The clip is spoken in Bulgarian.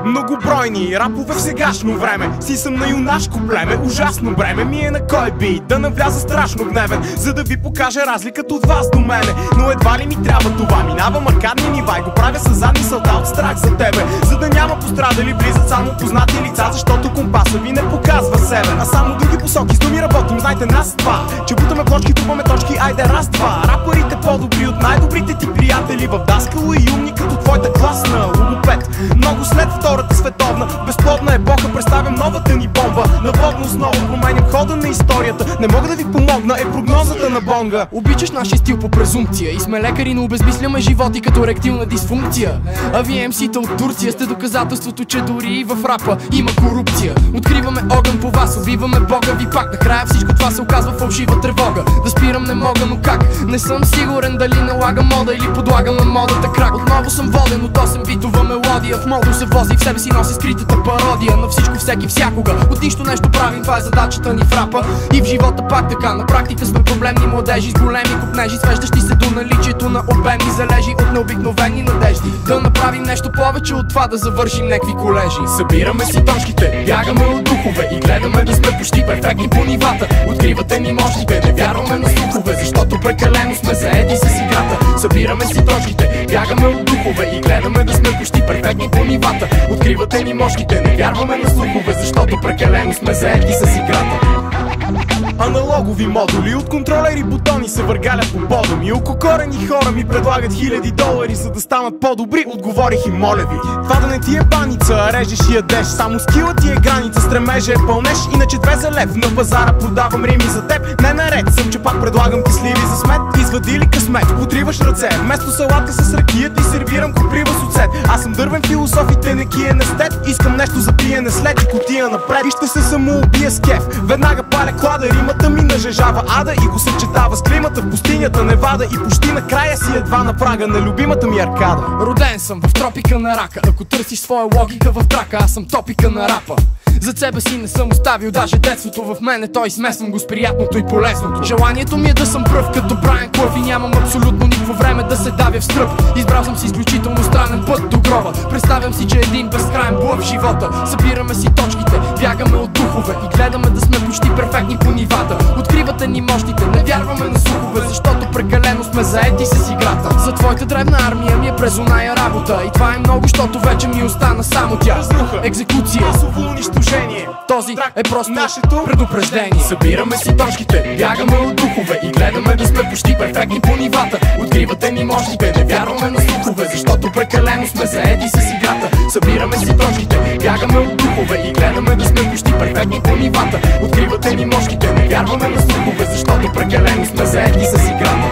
Многобройни рапове в сегашно време. Си съм на юнашко племе, ужасно бреме ми е на кой би да навляза страшно гневен, за да ви покажа разликата от вас до мене. Но едва ли ми трябва това, минавам аркадни нива и го правя с задни сълта от страх за тебе, за да няма пострадали, влизат само познати лица, защото компаса ви не показва север, а само други посоки. С думи работим, знайте нас два, че бутаме плочки, трупаме точки, айде раз-два. Рапърите по-добри от най-добрите ти приятели в Даскало и умни като твоята класна логопед. Много след Втората световна безплодна епоха представям новата ни бомба. Наводно отново променям хода на историята. Не мога да ви помогна, е прогнозата на Бонга. Обичаш нашия стил по презумпция и сме лекари, но обезмисляме животи като еректилна дисфункция. А вие МС-та от Турция сте доказателството, че дори и в рапа има корупция. Откриваме огън по вас, убиваме Бога ви пак. Накрая всичко това се оказва фалшива тревога. Да спирам не мога, но как? Не съм сигурен дали налагам мода или подлагам на модата крак. Отново съм воден от 8 битова мелодия. В модул се вози, в себе си носи скритата пародия на всичко, всеки, всякога. От нищо нещо правим, това е задачата ни в рапа. И в живота пак така, на практика сме проблемни младежи с големи копнежи, свеждащи се до наличието на обемни залежи от необикновени надежди. Да направим нещо повече от това да завършим някакви колежи. Събираме си точките, бягаме от духове и гледаме да сме почти перфектни по нивата. Откривате ни мощите, не вярваме на слухове, защото прекалено сме заети с играта. Събираме си точките, бягаме от духове и гледаме да сме почти перфектни по нивата. Откривате ни мощите, не вярваме на слухове, защото прекалено сме заети с играта. Аналогови модули от контролери бутони се въргалят по пода ми. Ококорени хора ми предлагат $1000, за да станат по-добри. Отговорих и моля ви, това да не ти е баница, а режеш и ядеш. Само скила ти е граница, стремежа е пълнеш. Иначе 2 за лев на пазара продавам рими за теб. Не наред съм, че пак предлагам ти сливи за смет. Извади ли късмет, потриваш ръце. Вместо салатка с ракия ти сервирам коприва с оцет. Аз съм дървен философ и те не киен естет. Искам нещо за пиене след и котия напред. И ще се самоубия с кеф, веднага паля клада. Римата ми нажежава ада и го съчетава с климата в пустинята Невада. И почти накрая си едва на прага на любимата ми аркада. Роден съм в тропика на рака. Ако търсиш своя логика в трака, аз съм топика на рапа. Зад себе си не съм оставил даже детството. В мене той смесвам го с приятното и полезното. Желанието ми е да съм пръв като Брайан Клъв и нямам абсолютно никакво време да се давя в стръп. Избрал съм си изключително странен път до гроба. Представям си, че един безкрайен блъв в живота. Събираме си точките, бягаме от духове и гледаме да сме почти перфектни по нивата. Откривате ни мощите, не вярваме на слухове, защото прекалено сме заети с играта. За твоята древна армия ми е през оная работа и това е много, защото вече ми остана само тя. Разруха, екзекуция, масово унищожение. Този е просто нашето предупреждение. Събираме си точките, бягаме от духове и гледаме да сме почти перфектни по нивата. Откривате ни мощите, не вярваме на слухове, защото прекалено сме заети с играта. Събираме си точките, бягаме от духове и гледаме да сме почти перфектни по нивата. Откривате ни мощите, не вярваме на слухове, защото прекалено сме заети с играта.